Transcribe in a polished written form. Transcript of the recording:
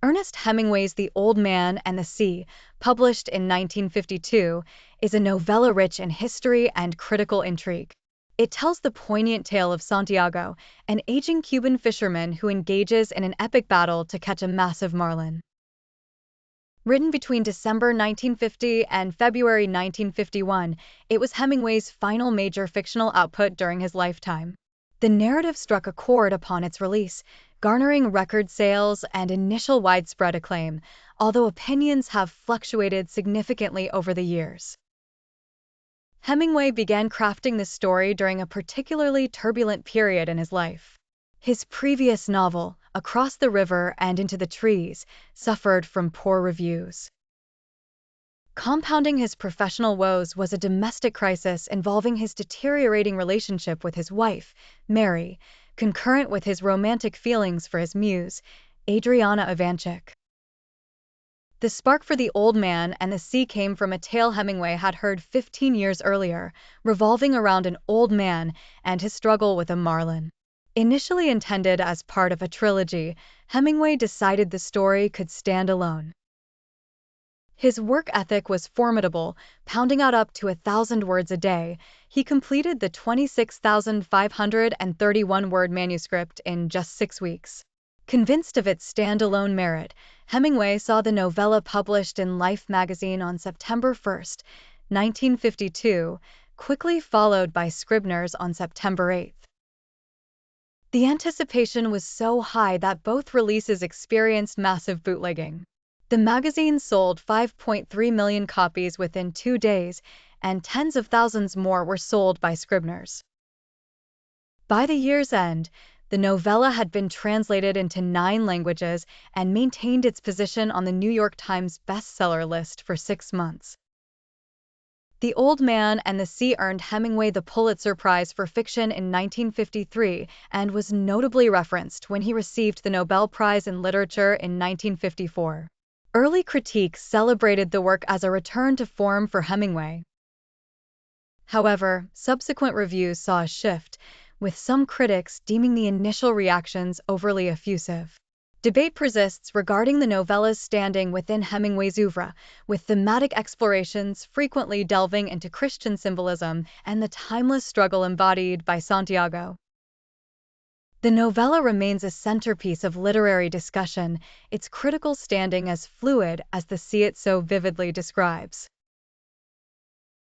Ernest Hemingway's The Old Man and the Sea, published in 1952, is a novella rich in history and critical intrigue. It tells the poignant tale of Santiago, an aging Cuban fisherman who engages in an epic battle to catch a massive marlin. Written between December 1950 and February 1951, it was Hemingway's final major fictional output during his lifetime. The narrative struck a chord upon its release, garnering record sales and initial widespread acclaim, although opinions have fluctuated significantly over the years. Hemingway began crafting this story during a particularly turbulent period in his life. His previous novel, Across the River and Into the Trees, suffered from poor reviews. Compounding his professional woes was a domestic crisis involving his deteriorating relationship with his wife, Mary, concurrent with his romantic feelings for his muse, Adriana Ivanchik. The spark for The Old Man and the Sea came from a tale Hemingway had heard 15 years earlier, revolving around an old man and his struggle with a marlin. Initially intended as part of a trilogy, Hemingway decided the story could stand alone. His work ethic was formidable, pounding out up to 1,000 words a day. He completed the 26,531-word manuscript in just 6 weeks. Convinced of its standalone merit, Hemingway saw the novella published in Life magazine on September 1, 1952, quickly followed by Scribner's on September 8. The anticipation was so high that both releases experienced massive bootlegging. The magazine sold 5.3 million copies within 2 days, and tens of thousands more were sold by Scribner's. By the year's end, the novella had been translated into 9 languages and maintained its position on the New York Times bestseller list for 6 months. The Old Man and the Sea earned Hemingway the Pulitzer Prize for Fiction in 1953 and was notably referenced when he received the Nobel Prize in Literature in 1954. Early critiques celebrated the work as a return to form for Hemingway. However, subsequent reviews saw a shift, with some critics deeming the initial reactions overly effusive. Debate persists regarding the novella's standing within Hemingway's oeuvre, with thematic explorations frequently delving into Christian symbolism and the timeless struggle embodied by Santiago. The novella remains a centerpiece of literary discussion, its critical standing as fluid as the sea it so vividly describes.